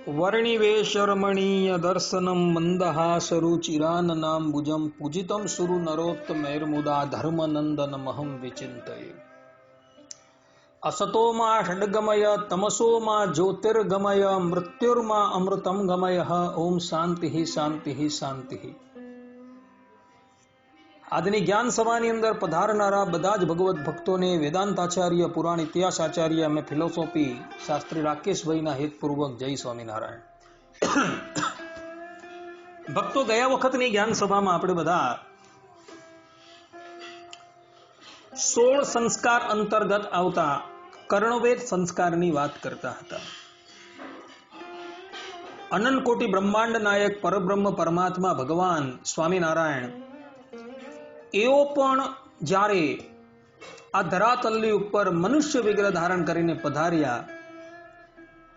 वर्णिवेशरमणीय दर्शनम मंदहासरुचिराननाम्बुजं पूजितं सुरु नरोत्तमैर्मुदा धर्मनंदनमहं विचिन्तये। असतो मा षड्गमय तमसो मा ज्योतिर्गमय मृत्युर्मा अमृतं गमय। ओम शांति शांति शांति। આજની જ્ઞાન સભાની અંદર પધારનારા બધા જ ભગવત ભક્તોને વેદાંતાચાર્ય પુરાણ ઇતિહાસાચાર્ય અને ફિલોસોફી શાસ્ત્રી રાકેશભાઈના હેતપૂર્વક જય સ્વામિનારાયણ। ભક્તો, ગયા વખતની જ્ઞાન સભામાં આપણે બધા 16 સંસ્કાર અંતર્ગત આવતા કર્ણવેદ સંસ્કારની વાત કરતા હતા। અનંત કોટી બ્રહ્માંડ નાયક પરબ્રહ્મ પરમાત્મા ભગવાન સ્વામિનારાયણ એઓ પણ જ્યારે આ ધરાતલની ઉપર મનુષ્ય વિગ્રહ ધારણ કરીને પધાર્યા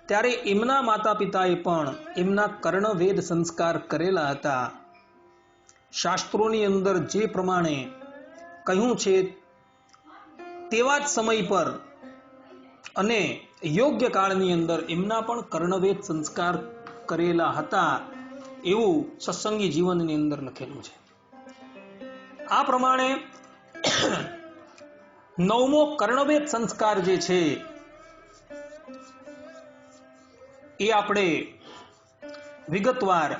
ત્યારે એમના માતા પિતાએ પણ એમના કર્ણવેદ સંસ્કાર કરેલા હતા। શાસ્ત્રોની અંદર જે પ્રમાણે કહ્યું છે તેવા જ સમય પર અને યોગ્ય કાળની અંદર એમના પણ કર્ણવેદ સંસ્કાર કરેલા હતા એવું સત્સંગી જીવનની અંદર લખેલું છે। આ પ્રમાણે 9મો કર્ણવેદ સંસ્કાર જે છે એ આપણે વિગતવાર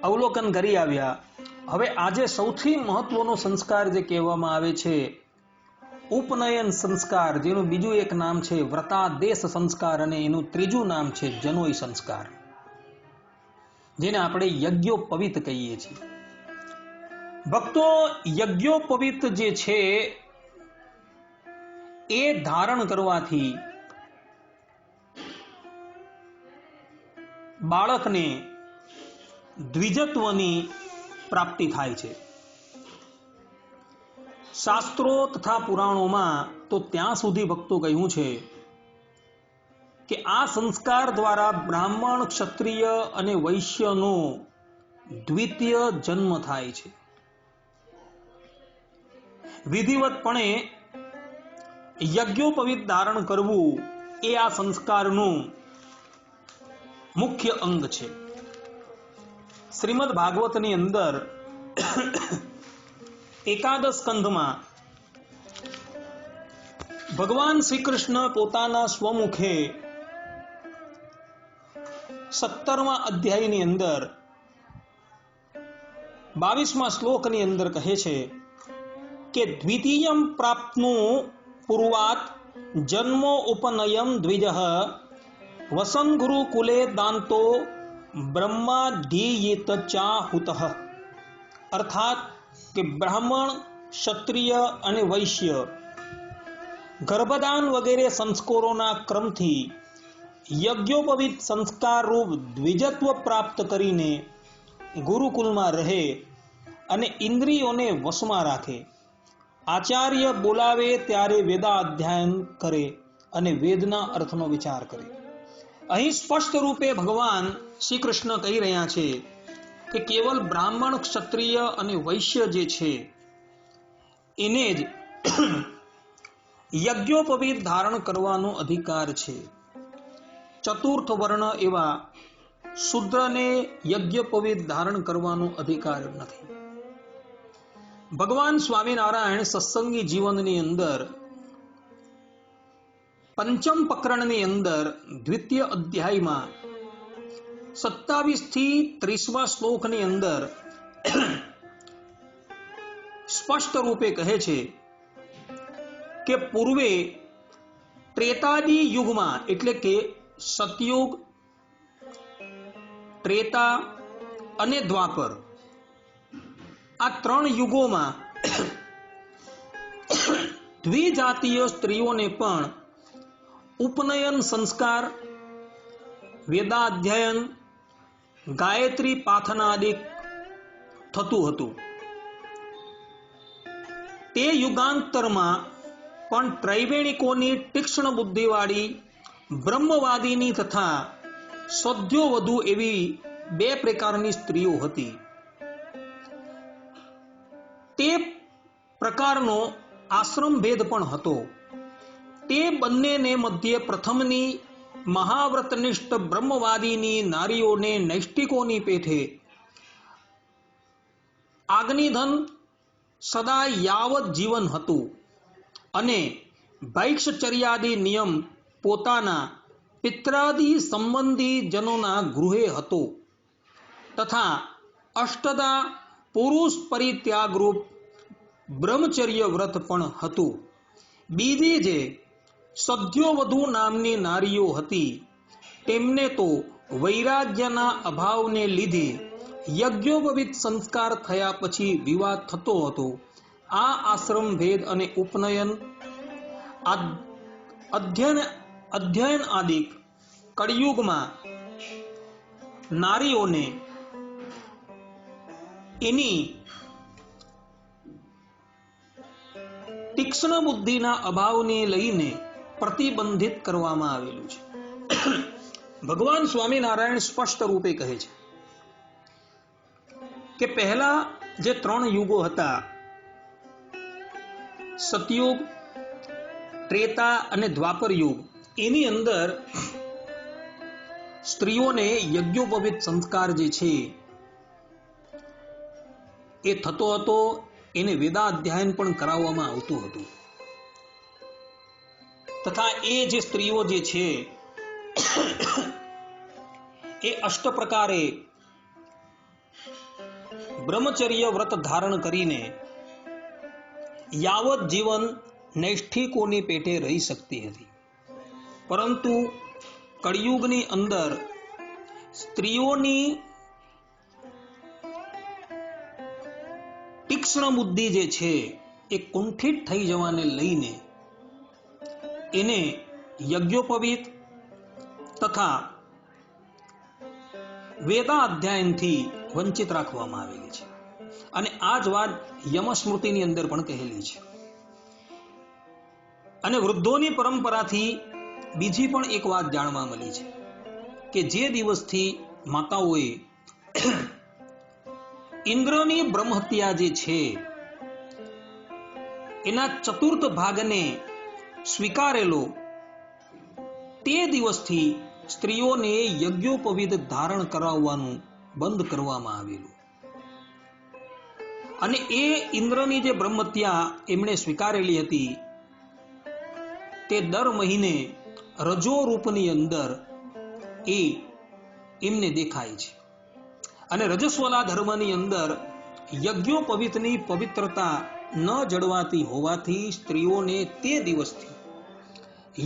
અવલોકન કરી આવ્યા। હવે આજે સૌથી મહત્વનો સંસ્કાર જે કહેવામાં આવે છે ઉપનયન સંસ્કાર, જેનું બીજું એક નામ છે વ્રતાદેશ સંસ્કાર અને એનું ત્રીજું નામ છે જનોઈ સંસ્કાર, જેને આપણે યજ્ઞોપવિત કહીએ છીએ। ભક્તો, યજ્ઞોપવિત જે છે એ ધારણ કરવાથી બાળકને દ્વિજત્વની પ્રાપ્તિ થાય છે। શાસ્ત્રો તથા પુરાણોમાં તો ત્યાં સુધી ભક્તો કહ્યું છે કે આ સંસ્કાર દ્વારા બ્રાહ્મણ, ક્ષત્રિય અને વૈશ્યનો દ્વિતીય જન્મ થાય છે। વિધિવતપણે યજ્ઞોપવિત ધારણ કરવું એ આ સંસ્કારનું મુખ્ય અંગ છે। શ્રીમદ ભાગવતની અંદર એકાદશ સ્કંધમાં ભગવાન શ્રી કૃષ્ણ પોતાના સ્વમુખે 17મા અધ્યાયની અંદર 22મા શ્લોકની અંદર કહે છે કે દ્વિતીયમ પ્રાપ્નું પૂર્વાત જન્મો ઉપનયમ દ્વિજઃ વસન ગુરુકુલે દાંતો બ્રહ્માધીયિત ચાહુતઃ। અર્થાત કે બ્રાહ્મણ, ક્ષત્રિય અને વૈશ્ય ગર્ભદાન વગેરે સંસ્કારોના ક્રમથી યજ્ઞોપવિત સંસ્કાર રૂપ દ્વિજત્વ પ્રાપ્ત કરીને ગુરુકુલમાં રહે અને ઇન્દ્રિયોને વશમાં રાખે, આચાર્ય બોલાવે ત્યારે વેદાધ્યયન કરે અને વેદના અર્થનો વિચાર કરે। અહીં સ્પષ્ટ રૂપે ભગવાન શ્રી કૃષ્ણ કહી રહ્યા છે કે કેવલ બ્રાહ્મણ, ક્ષત્રિય અને વૈશ્ય જે છે એને જ યજ્ઞોપવિત ધારણ કરવાનો અધિકાર છે। ચતુર્થ વર્ણ એવા શૂદ્રને યજ્ઞોપવિત ધારણ કરવાનો અધિકાર નથી। ભગવાન સ્વામિનારાયણ સત્સંગી જીવનની અંદર પંચમ પ્રકરણની અંદર દ્વિતીય અધ્યાયમાં 27 થી 30મા શ્લોકની અંદર સ્પષ્ટ રૂપે કહે છે કે પૂર્વે ત્રેતાદી યુગમાં, એટલે કે સતયુગ, ત્રેતા અને દ્વાપર, આ 3 યુગોમાં દ્વિજાતીય સ્ત્રીઓને પણ ઉપનયન સંસ્કાર, વેદાધ્યયન, ગાયત્રી પાઠનાદિ થતું હતું। તે યુગાંતરમાં પણ ત્રૈવેણિકોની તીક્ષ્ણ બુદ્ધિવાળી બ્રહ્મવાદીની તથા સદ્યોવધુ એવી 2 પ્રકારની સ્ત્રીઓ હતી। તે પ્રકારનો આશ્રમ ભેદ પણ હતો। તે બંનેને મધ્ય પ્રથમની મહાવ્રતનિષ્ઠ બ્રહ્મવાદીની નારીઓને નૈષ્ટિકોની પેઠે આજ્ઞિધન સદા યાવત જીવન હતું અને ભૈક્ષચર્યાદી નિયમ પોતાના પિત્રાદિ સંબંધી જનોના ગૃહે હતો તથા અષ્ટદા પુરુષ પરિત્યાગરૂપ બ્રહ્મચર્ય વ્રત પણ હતું. બીજી જે સદ્યોવધુ નામની નારીઓ હતી તેમને તો વૈરાગ્યના અભાવને લીધે યજ્ઞોપવિત સંસ્કાર થયા પછી વિવાદ થતો હતો. આ આશ્રમ ભેદ અને ઉપનયન અધ્યયન આદિ કળિયુગમાં નારીઓને એની તીક્ષ્ણ બુદ્ધિના અભાવને લઈને પ્રતિબંધિત કરવામાં આવેલું છે. ભગવાન સ્વામિનારાયણ સ્પષ્ટ રૂપે કહે છે કે પહેલા જે 3 યુગો હતા, સતયુગ, ત્રેતા અને દ્વાપર યુગ, એની અંદર સ્ત્રીઓને યજ્ઞોપવિત સંસ્કાર જે છે એ થતો હતો. એને વેદાધ્યાયન પણ કરાવવામાં આવતું હતું તથા એ જે સ્ત્રીઓ જે છે એ અષ્ટ પ્રકારે બ્રહ્મચર્ય વ્રત ધારણ કરીને યાવત જીવન નૈષ્ઠિકોની પેટે રહી શકતી હતી. પરંતુ કળિયુગની અંદર સ્ત્રીઓની તીક્ષ્ણ બુદ્ધિ જે છે એ કુંઠિત થઈ જવાને લઈને એને યજ્ઞોપવિત તથા વેદાધ્યાયનથી વંચિત રાખવામાં આવેલી છે. અને આ જ વાત યમસ્મૃતિની અંદર પણ કહેલી છે. અને વૃદ્ધોની પરંપરાથી બીજી પણ એક વાત જાણવા મળી છે કે જે દિવસથી માતાઓએ ઇન્દ્રની બ્રહ્મહત્યા જે છે એના ચતુર્થ ભાગને સ્વીકારેલો તે દિવસથી સ્ત્રીઓને યજ્ઞોપવિત ધારણ કરાવવાનું બંધ કરવામાં આવેલું. અને એ ઇન્દ્રની જે બ્રહ્મહત્યા એમણે સ્વીકારેલી હતી તે દર મહિને રજો રૂપની અંદર એ એમને દેખાય છે. અને રજસ્વલા ધર્મની અંદર યજ્ઞોપવિતની પવિત્રતા ન જળવાતી હોવાથી સ્ત્રીઓને તે દિવસથી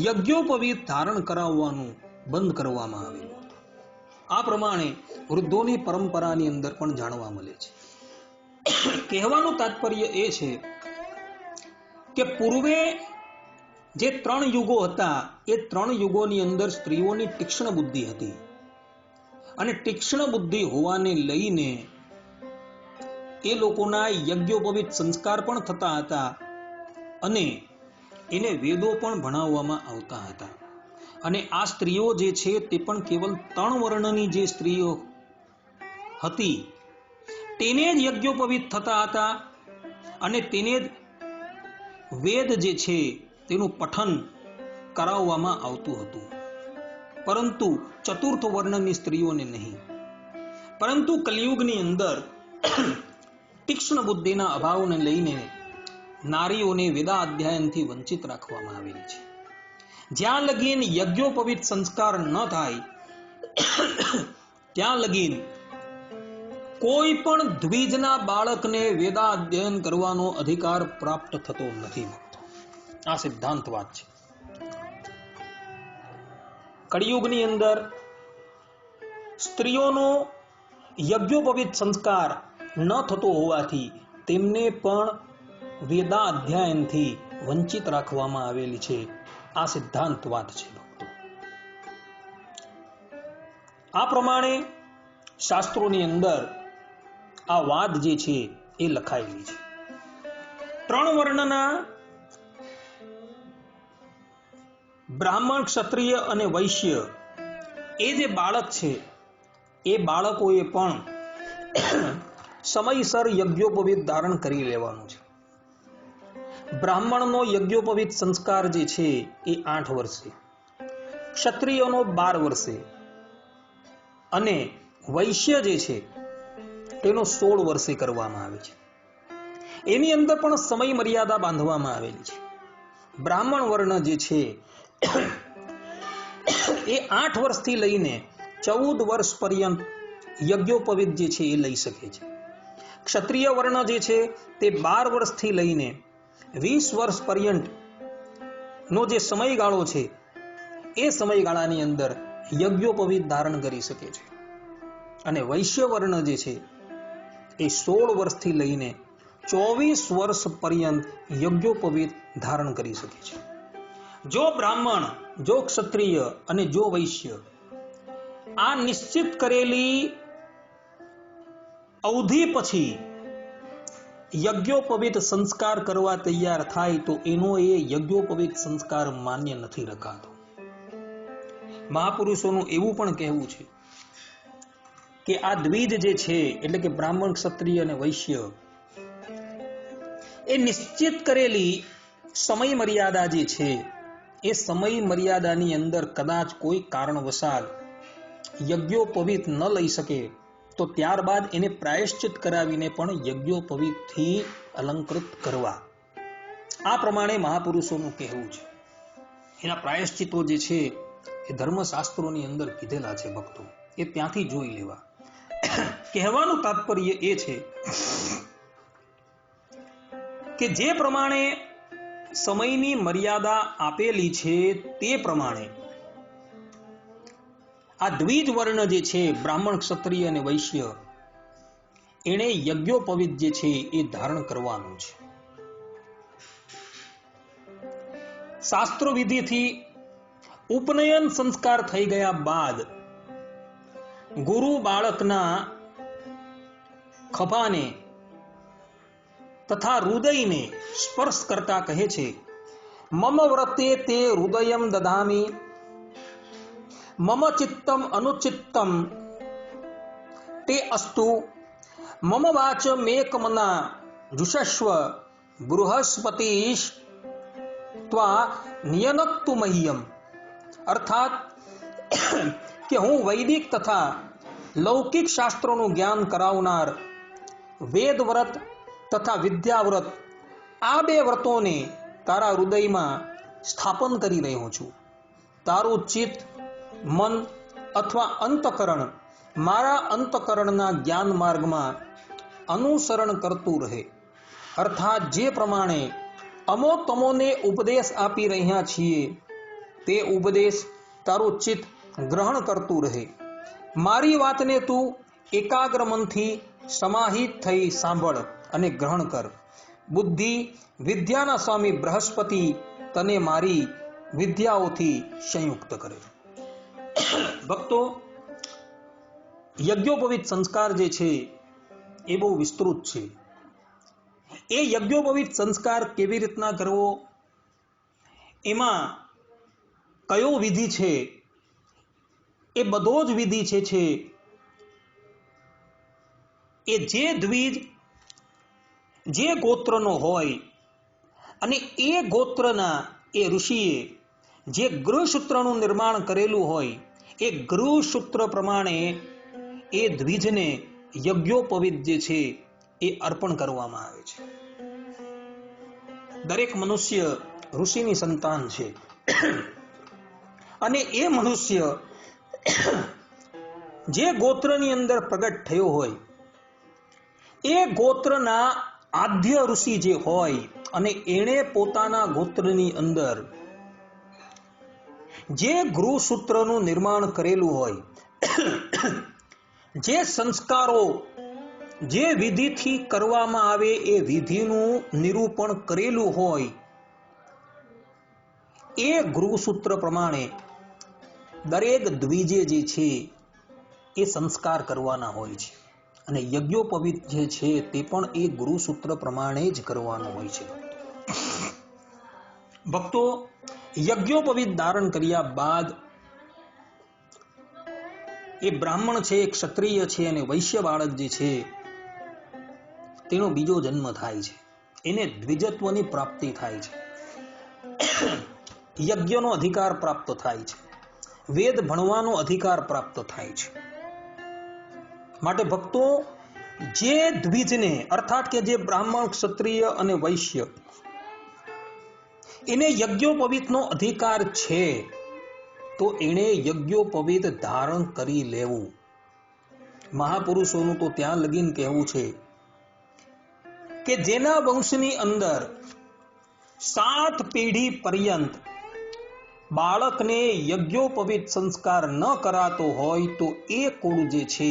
યજ્ઞોપવિત ધારણ કરાવવાનું બંધ કરવામાં આવેલું હતું. આ પ્રમાણે વૃદ્ધોની પરંપરાની અંદર પણ જાણવા મળે છે. કહેવાનું તાત્પર્ય એ છે કે પૂર્વે જે 3 યુગો હતા એ 3 યુગોની અંદર સ્ત્રીઓની તીક્ષ્ણ બુદ્ધિ હતી અને તીક્ષ્ણ બુદ્ધિ હોવાને લઈને એ લોકોના યજ્ઞોપવિત સંસ્કાર પણ થતા હતા અને એને વેદો પણ ભણાવવામાં આવતા હતા. અને આ સ્ત્રીઓ જે છે તે પણ કેવલ 3 વર્ણની જે સ્ત્રીઓ હતી તેને જ યજ્ઞોપવિત થતા હતા અને તેને જ વેદ જે છે તેનું પઠન કરાવવામાં આવતું હતું. પરંતુ ચતુર્થ વર્ણની સ્ત્રીઓને નહીં. પરંતુ કલિયુગની અંદર તીક્ષ્ણ બુદ્ધિના અભાવને લઈને નારીઓને વેદાધ્યાયનથી વંચિત રાખવામાં આવેલી છે. જ્યાં લગીન યજ્ઞોપવિત સંસ્કાર ન થાય ત્યાં લગીન કોઈ પણ દ્વિજના બાળકને વેદાધ્યયન કરવાનો અધિકાર પ્રાપ્ત થતો નથી. આ સિદ્ધાંત વાત છે. કળિયુગની અંદર સ્ત્રીઓનો યજ્ઞોપવિત સંસ્કાર ન થતો હોવાથી તેમને પણ વેદાધ્યાયનથી વંચિત રાખવામાં આવેલી છે. આ સિદ્ધાંત વાત છે. આ પ્રમાણે શાસ્ત્રોની અંદર આ વાત જે છે એ લખાયેલી છે. 3 વર્ણના બ્રાહ્મણ, ક્ષત્રિય અને વૈશ્ય એ જે બાળક છે એ બાળકોએ પણ સમયસર યજ્ઞોપવિત ધારણ કરી લેવાનું છે. બ્રાહ્મણનો યજ્ઞોપવિત સંસ્કાર જે છે એ 8 વર્ષે, ક્ષત્રિયોનો 12 વર્ષે અને વૈશ્ય જે છે તેનો 16 વર્ષે કરવામાં આવે છે. એની અંદર પણ સમય મર્યાદા બાંધવામાં આવેલી છે. બ્રાહ્મણ વર્ણ જે છે એ 8 વર્ષથી લઈને 14 વર્ષ પર્યંત યજ્ઞોપવિત જે છે એ લઈ શકે છે. ક્ષત્રિય વર્ણ જે છે તે 12 વર્ષથી લઈને 20 વર્ષ પર્યંત નો જે સમયગાળો છે એ સમયગાળાની અંદર યજ્ઞોપવિત ધારણ કરી શકે છે. અને વૈશ્ય વર્ણ જે છે એ 16 વર્ષથી લઈને 24 વર્ષ પર્યંત યજ્ઞોપવિત ધારણ કરી શકે છે. જો બ્રાહ્મણ, જો ક્ષત્રિય અને જો વૈશ્ય આ નિશ્ચિત કરેલી અવધિ પછી યજ્ઞોપવિત સંસ્કાર કરવા તૈયાર થાય તો એનો એ યજ્ઞોપવિત સંસ્કાર માન્ય નથી રખાતો. મહાપુરુષોનું એવું પણ કહેવું છે કે આ દ્વિજ જે છે એટલે કે બ્રાહ્મણ, ક્ષત્રિય અને વૈશ્ય એ નિશ્ચિત કરેલી સમય મર્યાદા જે છે એ સમય મર્યાદાની અંદર કદાચ કોઈ કારણવશાત યજ્ઞોપવિત ન લઈ શકે તો ત્યારબાદ એને પ્રાયશ્ચિત કરાવીને પણ યજ્ઞોપવિતથી અલંકૃત કરવા. આ પ્રમાણે મહાપુરુષોનું કહેવું છે. એના પ્રાયશ્ચિતો જે છે એ ધર્મશાસ્ત્રોની અંદર કીધેલા છે ભક્તો, એ ત્યાંથી જોઈ લેવા. કહેવાનું તાત્પર્ય એ છે કે જે પ્રમાણે સમયની મર્યાદા આપેલી છે તે પ્રમાણે આ દ્વિજ વર્ણ જે છે બ્રાહ્મણ, ક્ષત્રિય અને વૈશ્ય એને યજ્ઞોપવિત જે છે એ ધારણ કરવાનું છે. શાસ્ત્રો વિધિથી ઉપનયન સંસ્કાર થઈ ગયા બાદ ગુરુ બાળકના ખભાને તથા હૃદયને સ્પર્શ કરતા કહે છે, મમ વ્રતે તે હૃદયમ દધામી મમ ચિત્તમ અનુચિત્તમ તે અસ્તુ મમ વાચ મેકમના જુષસ્વ બૃહસ્પતિશ ત્વા નિયનક્તુ મહ્યમ. અર્થાત કે હું વૈદિક તથા લૌકિક શાસ્ત્રોનું જ્ઞાન કરાવનાર વેદ વ્રત તથા વિદ્યાવ્રત આ 2 વ્રતોને તારા હૃદયમાં સ્થાપન કરી રહ્યો છું. તારું ચિત્ત, મન અથવા અંતકરણ મારા અંતકરણના જ્ઞાન માર્ગમાં અનુસરણ કરતું રહે. અર્થાત જે પ્રમાણે અમો તમોને ઉપદેશ આપી રહ્યા છીએ તે ઉપદેશ તારું ચિત્ત ગ્રહણ કરતું રહે. મારી વાતને તું એકાગ્ર મનથી સમાહિત થઈ સાંભળ અને ગ્રહણ કર. બુદ્ધિ વિદ્યાના સ્વામી બૃહસ્પતિ તને મારી વિદ્યાઓથી સંયુક્ત કરે. ભક્તો, યજ્ઞોપવિત સંસ્કાર જે છે એ બહુ વિસ્તૃત છે. એ યજ્ઞોપવિત સંસ્કાર કેવી રીતના કરવો, એમાં કયો વિધિ છે, એ બધો જ વિધિ છે એ જે દ્વિજ જે ગોત્રનો હોય અને એ ગોત્રના એ ઋષિએ જે ગૃહસૂત્રનું નિર્માણ કરેલું હોય એ ગૃહસૂત્ર પ્રમાણે એ દ્વિજને યજ્ઞોપવિત જે છે એ અર્પણ કરવામાં આવે છે. દરેક મનુષ્ય ઋષિની સંતાન છે અને એ મનુષ્ય જે ગોત્રની અંદર પ્રગટ થયો હોય એ ગોત્રના આદ્ય ઋષિ જે હોય અને એણે પોતાના ગોત્રની અંદર જે ગૃહસૂત્રનું નિર્માણ કરેલું હોય, જે સંસ્કારો જે વિધિથી કરવામાં આવે એ વિધિનું નિરૂપણ કરેલું હોય, એ ગૃહસૂત્ર પ્રમાણે દરેક દ્વિજે જે છે એ સંસ્કાર કરવાના હોય છે. અને યજ્ઞોપવિત જે છે તે પણ એ ગૃહસૂત્ર પ્રમાણે જ કરવાનું હોય છે. ભક્તો, યજ્ઞોપવિત ધારણ કર્યા બાદ એ બ્રાહ્મણ છે, ક્ષત્રિય છે અને વૈશ્ય બાળક જે છે તેનો બીજો જન્મ થાય છે. એને દ્વિજત્વની પ્રાપ્તિ થાય છે, યજ્ઞનો અધિકાર પ્રાપ્ત થાય છે. વેદ ભણવાનો અધિકાર પ્રાપ્ત થાય છે. માટે ભક્તો, જે દ્વિજને અર્થાત કે જે બ્રાહ્મણ, ક્ષત્રિય અને વૈશ્ય એને યજ્ઞોપવીતનો અધિકાર છે, તો એણે યજ્ઞોપવીત ધારણ કરી લેવું. મહાપુરુષોનું તો ત્યાં લગીન કહેવું છે કે જેના વંશની અંદર 7 પેઢી પર્યંત બાળકને યજ્ઞોપવીત સંસ્કાર ન કરાતો હોય તો એ કુળ જે છે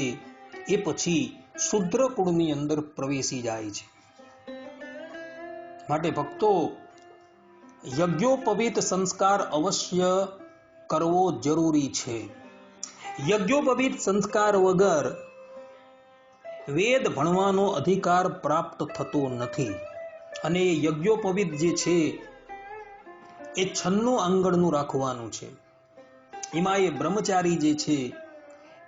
એ પછી શુદ્ર કુળની અંદર પ્રવેશી જાય છે. માટે ભક્તો, યજ્ઞોપવીત સંસ્કાર અવશ્ય કરવો જરૂરી છે. યજ્ઞોપવીત સંસ્કાર વગર વેદ ભણવાનો અધિકાર પ્રાપ્ત થતો નથી. અને યજ્ઞોપવીત જે છે એ 96 આંગળનું રાખવાનું છે. એમાં એ બ્રહ્મચારી જે છે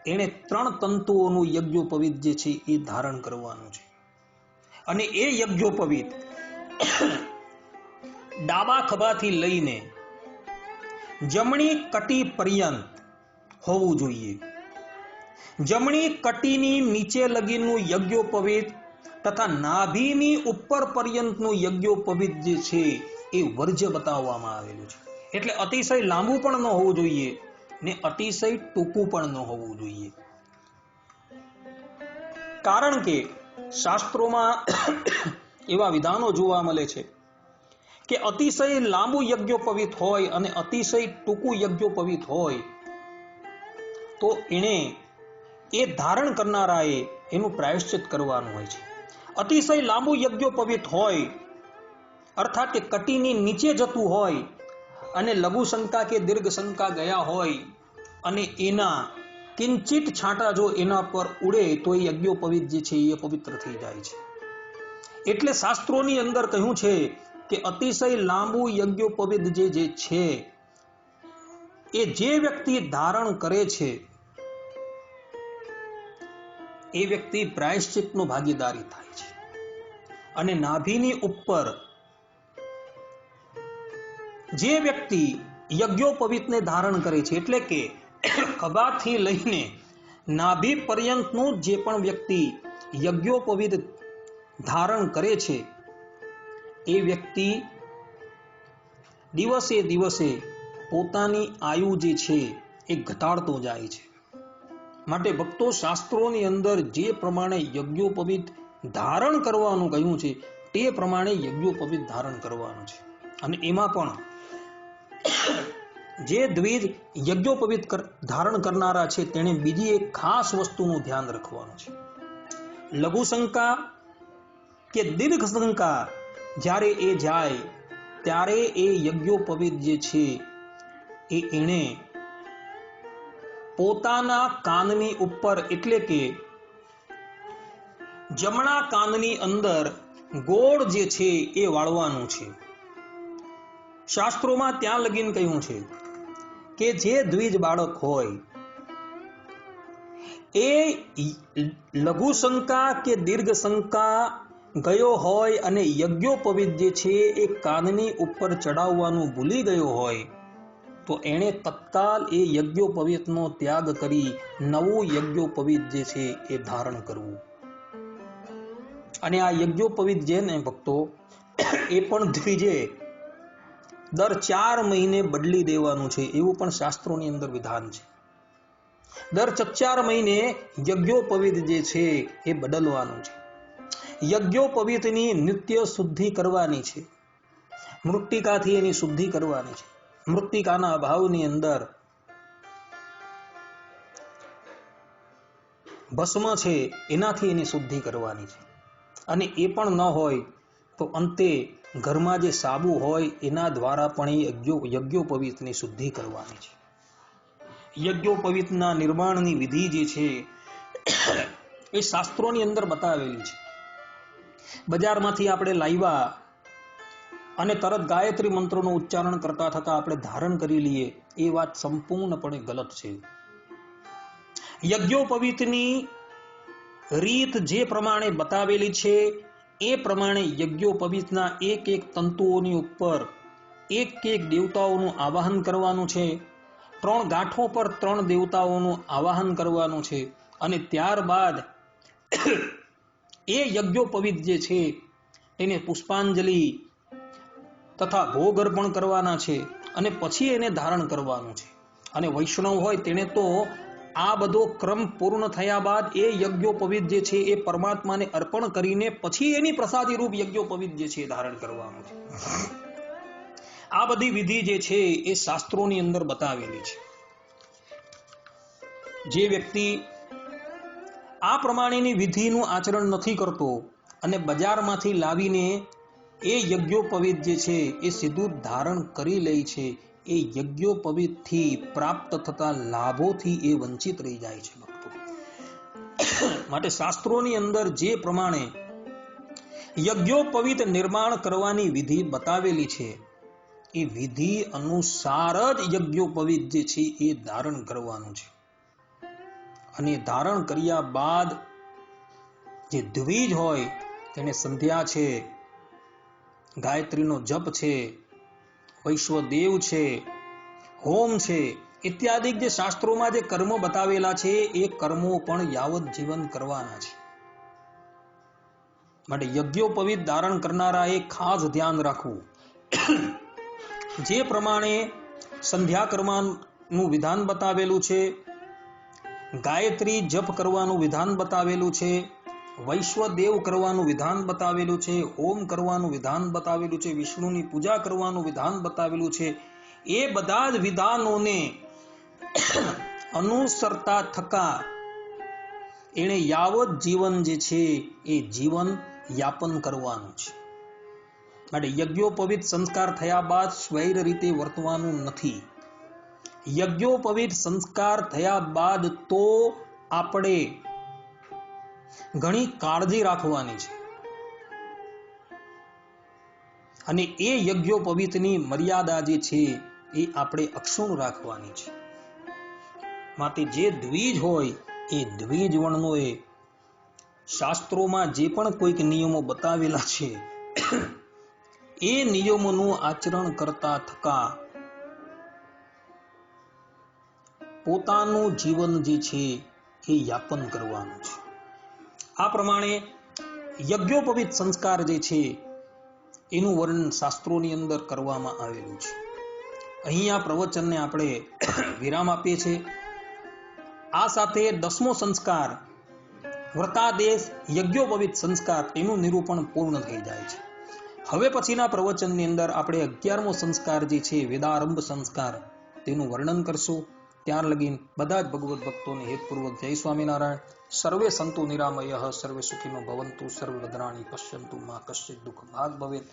એને 3 તંતુઓનું યજ્ઞોપવીત જે છે એ ધારણ કરવાનું છે. અને એ યજ્ઞોપવીત ડાબા ખભાથી લઈને જમણી કટી પર્યંત હોવું જોઈએ. જમણી કટીની નીચે લગીનું યજ્ઞોપવીત તથા નાભીની ઉપર પર્યંતનું યજ્ઞોપવીત જે છે એ વર્જ્ય બતાવવામાં આવેલું છે. એટલે અતિશય લાંબુ પણ ન હોવું જોઈએ ને અતિશય ટૂંકું પણ ન હોવું જોઈએ. કારણ કે શાસ્ત્રોમાં એવા વિધાનો જોવા મળે છે કે અતિશય લાંબુ યજ્ઞોપવીત હોય અને અતિશય ટૂંકું યજ્ઞોપવીત હોય તો એને એ ધારણ કરનારાએ એનું પ્રાયશ્ચિત કરવાનું હોય છે. અતિશય લાંબુ યજ્ઞોપવીત હોય અર્થાત કે કટીની નીચે જતું હોય અને લઘુ શંકા કે દીર્ઘ શંકા ગયા હોય અને એના કિંચિત છાંટા જો એના પર ઉડે તો એ યજ્ઞોપવીત જે છે એ પવિત્ર થઈ જાય છે. એટલે શાસ્ત્રોની અંદર કહ્યું છે કે અતિશય લાંબુ યજ્ઞોપવીત જે છે એ જે વ્યક્તિ ધારણ કરે છે એ વ્યક્તિ પ્રાયશ્ચિતનો ભાગીદારી થાય છે. અને નાભીની ઉપર જે વ્યક્તિ યજ્ઞોપવીતને ધારણ કરે છે, એટલે કે ખભાથી લઈને નાભી પર્યંતનું જે પણ વ્યક્તિ યજ્ઞોપવીત ધારણ કરે છે એ વ્યક્તિ દિવસે દિવસે પોતાની આયુ જે છે એ ઘટાડતો જાય છે. માટે ભક્તો, શાસ્ત્રોની અંદર જે પ્રમાણે યજ્ઞોપવીત ધારણ કરવાનું કહ્યું છે તે પ્રમાણે યજ્ઞોપવીત ધારણ કરવાનું છે. અને એમાં પણ જે દ્વિજ યજ્ઞોપવીત ધારણ કરનારા છે તેણે બીજી એક ખાસ વસ્તુનું ધ્યાન રાખવાનું છે. લઘુ શંકા કે દીર્ઘ શંકા જ્યારે એ જાય ત્યારે એ યજ્ઞોપવીત જે છે એ એણે પોતાના કાનની ઉપર, એટલે કે જમણા કાનની અંદર ગોળ જે છે એ વાળવાનું છે. શાસ્ત્રોમાં ત્યાં લગીન કહ્યું છે કે જે દ્વિજ બાળક હોય એ લઘુ શંકા કે દીર્ઘ શંકા ગયો હોય અને યજ્ઞોપવીત જે છે એ કાનની ઉપર ચડાવવાનું ભૂલી ગયો હોય તો એણે તત્કાલ એ યજ્ઞોપવીતનો ત્યાગ કરી નવું યજ્ઞોપવીત જે છે એ ધારણ કરવું. અને આ યજ્ઞોપવીત જે ને ભક્તો, એ પણ દ્વિજે દર 4 મહિને બદલી દેવાનું છે, એવું પણ શાસ્ત્રોની અંદર વિધાન છે. દર 4 મહિને યજ્ઞોપવીત જે છે એ બદલવાનું છે. યજ્ઞોપવીતની નિત્ય શુદ્ધિ કરવાની છે. મૃત્તિકાથી એની શુદ્ધિ કરવાની છે. મૃત્તિકાના અભાવની અંદર ભસ્મ છે એનાથી એની શુદ્ધિ કરવાની છે. અને એ પણ ન હોય તો અંતે ઘરમાં જે સાબુ હોય એના દ્વારા પણ એ યજ્ઞોપવીતની શુદ્ધિ કરવાની છે. યજ્ઞોપવીતના નિર્માણની વિધિ જે છે એ શાસ્ત્રોની અંદર બતાવેલી છે. બજારમાંથી આપણે લાવ્યા અને તરત ગાયત્રી મંત્રનું ઉચ્ચારણ કરતા થતા આપણે ધારણ કરી લઈએ, એ વાત સંપૂર્ણપણે ગલત છે. યજ્ઞોપવીતની રીત જે પ્રમાણે બતાવેલી છે એ પ્રમાણે યજ્ઞોપવીતના એક તંતુઓની ઉપર એક દેવતાઓનું આવાહન કરવાનું છે. 3 ગાંઠો પર 3 દેવતાઓનું આવાહન કરવાનું છે અને ત્યારબાદ એ યજ્ઞોપવિત જે છે એને પુષ્પાંજલિ તથા ભોગ અર્પણ કરવાના છે અને પછી એને ધારણ કરવાનું છે. અને વૈષ્ણવ હોય તેને તો આ બધો ક્રમ પૂર્ણ થયા બાદ એ યજ્ઞોપવિત જે છે એ પરમાત્માને અર્પણ કરીને પછી એની પ્રસાદી રૂપ યજ્ઞોપવિત જે છે ધારણ કરવાનું છે. આ બધી વિધિ જે છે એ શાસ્ત્રોની અંદર બતાવેલી છે. જે વ્યક્તિ આ પ્રમાણેની વિધિનું આચરણ નથી કરતો અને બજારમાંથી લાવીને એ યજ્ઞોપવિત જે છે એ સીધું ધારણ કરી લે છે, એ યજ્ઞોપવિતથી પ્રાપ્ત થતા લાભોથી એ વંચિત રહી જાય છે ભક્તો. માટે શાસ્ત્રોની અંદર જે પ્રમાણે યજ્ઞોપવિત નિર્માણ કરવાની વિધિ બતાવેલી છે એ વિધિ અનુસાર જ યજ્ઞોપવિત જે છે એ ધારણ કરવાનું છે. અને ધારણ કર્યા બાદ જે દ્વિજ હોય તેને સંધ્યા છે, ગાયત્રીનો જપ છે, વૈશ્વદેવ છે, હોમ છે ઇત્યાદિ જે શાસ્ત્રોમાં જે કર્મો બતાવેલા છે એ કર્મો પણ યાવત જીવન કરવાના છે. માટે યજ્ઞોપવિત ધારણ કરનારાએ ખાસ ધ્યાન રાખવું. જે પ્રમાણે સંધ્યા કરવાનું વિધાન બતાવેલું છે, ગાયત્રી જપ કરવાનું વિધાન બતાવેલું છે, વૈશ્વદેવ કરવાનું વિધાન બતાવેલું છે, હોમ કરવાનું વિધાન બતાવેલું છે, વિષ્ણુની પૂજા કરવાનું વિધાન બતાવેલું છે, એ બધા જ વિધાનોને અનુસરતા થકા એને યાવત જીવન જે છે એ જીવન યાપન કરવાનું છે. માટે યજ્ઞોપવિત સંસ્કાર થયા બાદ સ્વૈર રીતે વર્તવાનું નથી. યજ્ઞોપવિત સંસ્કાર થયા બાદ તો આપણે ઘણી કાળજી રાખવાની છે અને એ યજ્ઞોપવિતની મર્યાદા જે છે એ આપણે અક્ષુણ્ણ રાખવાની છે. માટે જે દ્વિજ હોય એ દ્વિજ વર્ણોએ શાસ્ત્રોમાં જે પણ કોઈક નિયમો બતાવેલા છે એ નિયમોનું આચરણ કરતા થકા પોતાનું જીવન જે છે એ યાપન કરવાનું છે. આ પ્રમાણે યજ્ઞોપવિત સંસ્કાર જે છે એનું વર્ણન શાસ્ત્રોની અંદર કરવામાં આવેલું છે. અહીં આ પ્રવચનને આપણે વિરામ આપીએ છીએ. આ સાથે 10મો સંસ્કાર વ્રતાદેશ યજ્ઞોપવિત સંસ્કાર એનું નિરૂપણ પૂર્ણ થઈ જાય છે. હવે પછીના પ્રવચનની અંદર આપણે 11મો સંસ્કાર જે છે વેદારંભ સંસ્કાર તેનું વર્ણન કરશું. ત્યાર લગીન બધા જ ભગવત ભક્તોને હેતપૂર્વક જય સ્વામિનારાયણ. સર્વે સંતુ નિરામયઃ, સર્વે સુખીનો ભવંતુ, સર્વે ભદ્રાણી પશ્યંતુ, મા કશ્ચિત દુઃખ ભાગ ભવેત.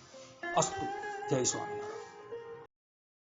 અસ્તુ. જય સ્વામિનારાયણ.